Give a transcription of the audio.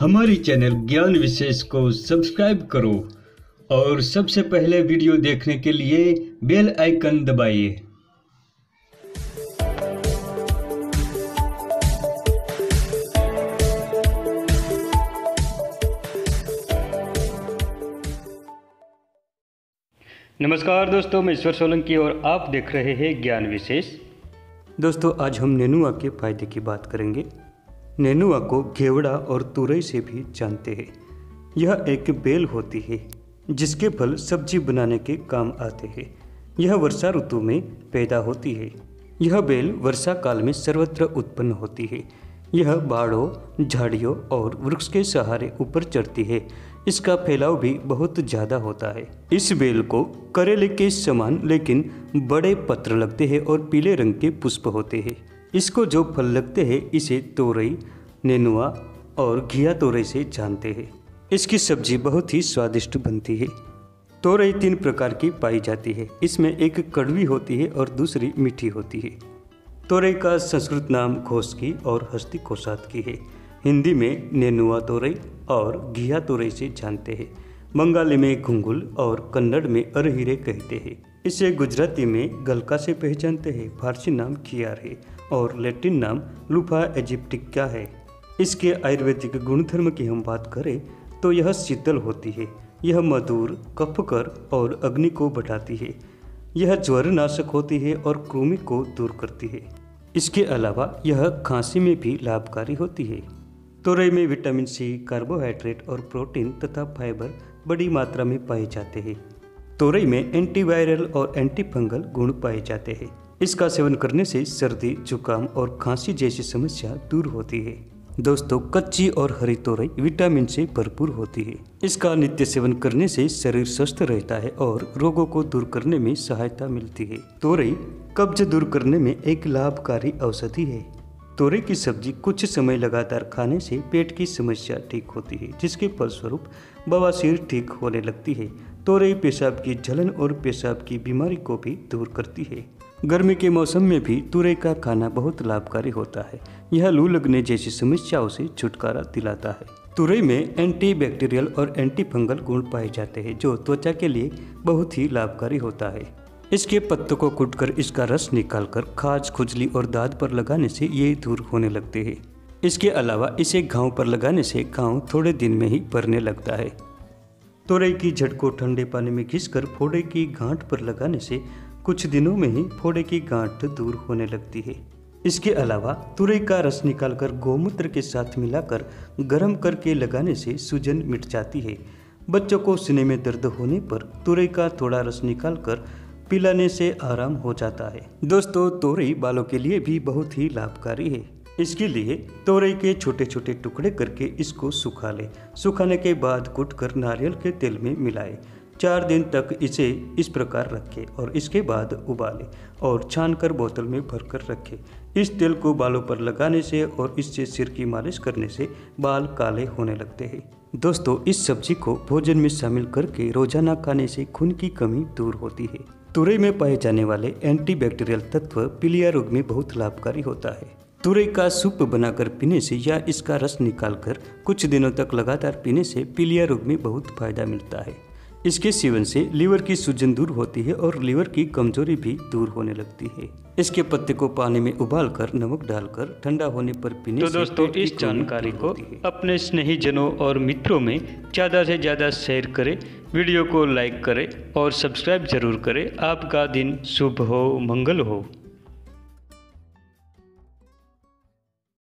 हमारी चैनल ज्ञान विशेष को सब्सक्राइब करो और सबसे पहले वीडियो देखने के लिए बेल आइकन दबाइए। नमस्कार दोस्तों, मैं ईश्वर सोलंकी और आप देख रहे हैं ज्ञान विशेष। दोस्तों, आज हम नेनुआ के फायदे की बात करेंगे। नेनुआ को घेवड़ा और तुरई से भी जानते हैं। यह एक बेल होती है जिसके फल सब्जी बनाने के काम आते हैं। यह वर्षा ऋतु में पैदा होती है। यह बेल वर्षा काल में सर्वत्र उत्पन्न होती है। यह बाड़ों, झाड़ियों और वृक्ष के सहारे ऊपर चढ़ती है। इसका फैलाव भी बहुत ज़्यादा होता है। इस बेल को करेले के समान लेकिन बड़े पत्र लगते हैं और पीले रंग के पुष्प होते हैं। इसको जो फल लगते हैं इसे तोरई, नेनुआ और घिया तोरई से जानते हैं। इसकी सब्जी बहुत ही स्वादिष्ट बनती है। तोरई 3 प्रकार की पाई जाती है। इसमें एक कड़वी होती है और दूसरी मीठी होती है। तोरई का संस्कृत नाम घोसकी और हस्तिकोसातकी है। हिंदी में नेनुआ तोरई और घिया तोरई से जानते हैं। बंगाली में घुंगुल और कन्नड़ में अरहिरे कहते हैं। इसे गुजराती में गलका से पहचानते हैं। फारसी नाम खियार है और लैटिन नाम लूफा इजिप्टिका है। इसके आयुर्वेदिक गुणधर्म की हम बात करें तो यह शीतल होती है। यह मधुर, कफकर और अग्नि को बढ़ाती है। यह ज्वर नाशक होती है और कृमि को दूर करती है। इसके अलावा यह खांसी में भी लाभकारी होती है। तोरई में विटामिन सी, कार्बोहाइड्रेट और प्रोटीन तथा फाइबर बड़ी मात्रा में पाए जाते हैं। तोरई में एंटीवायरल और एंटीफंगल गुण पाए जाते हैं। इसका सेवन करने से सर्दी, जुकाम और खांसी जैसी समस्या दूर होती है। दोस्तों, कच्ची और हरी तोरई विटामिन से भरपूर होती है। इसका नित्य सेवन करने से शरीर स्वस्थ रहता है और रोगों को दूर करने में सहायता मिलती है। तोरई कब्ज दूर करने में एक लाभकारी औषधि है। तोरई की सब्जी कुछ समय लगातार खाने से पेट की समस्या ठीक होती है, जिसके फलस्वरूप बवासीर ठीक होने लगती है। तोरई पेशाब की जलन और पेशाब की बीमारी को भी दूर करती है। गर्मी के मौसम में भी तुरई का खाना बहुत लाभकारी होता है। यह लू लगने जैसी समस्याओं से छुटकारा दिलाता है। तुरई में एंटीबैक्टीरियल और एंटीफंगल गुण पाए जाते हैं जो त्वचा के लिए बहुत ही लाभकारी होता है। इसके पत्तों को कूटकर इसका रस निकालकर खाज, खुजली और दाद पर लगाने से ये दूर होने लगते हैं। इसके अलावा इसे घाव पर लगाने से घाव थोड़े दिन में ही भरने लगता है। तोरई की जड़ को ठंडे पानी में घिसकर फोड़े की गांठ पर लगाने से कुछ दिनों में ही फोड़े की गांठ दूर होने लगती है। इसके अलावा तुरई का रस निकालकर गोमूत्र के साथ मिलाकर गर्म करके लगाने से सूजन मिट जाती है। बच्चों को सीने में दर्द होने पर तुरई का थोड़ा रस निकालकर पिलाने से आराम हो जाता है। दोस्तों, तोरई बालों के लिए भी बहुत ही लाभकारी है। इसके लिए तोरई के छोटे छोटे टुकड़े करके इसको सुखा ले। सुखाने के बाद कूटकर नारियल के तेल में मिलाए। 4 दिन तक इसे इस प्रकार रखें और इसके बाद उबाले और छानकर बोतल में भरकर रखें। इस तेल को बालों पर लगाने से और इससे सिर की मालिश करने से बाल काले होने लगते हैं। दोस्तों, इस सब्जी को भोजन में शामिल करके रोजाना खाने से खून की कमी दूर होती है। तुरई में पाए जाने वाले एंटीबैक्टीरियल तत्व पीलिया रोग में बहुत लाभकारी होता है। तुरई का सूप बनाकर पीने से या इसका रस निकालकर कुछ दिनों तक लगातार पीने से पीलिया रोग में बहुत फायदा मिलता है। इसके सेवन से लीवर की सूजन दूर होती है और लीवर की कमजोरी भी दूर होने लगती है। इसके पत्ते को पानी में उबालकर नमक डालकर ठंडा होने पर पीने से दोस्तों, इस जानकारी को अपने स्नेहीजनों और मित्रों में ज़्यादा से ज़्यादा शेयर करें, वीडियो को लाइक करें और सब्सक्राइब जरूर करें। आपका दिन शुभ हो, मंगल हो।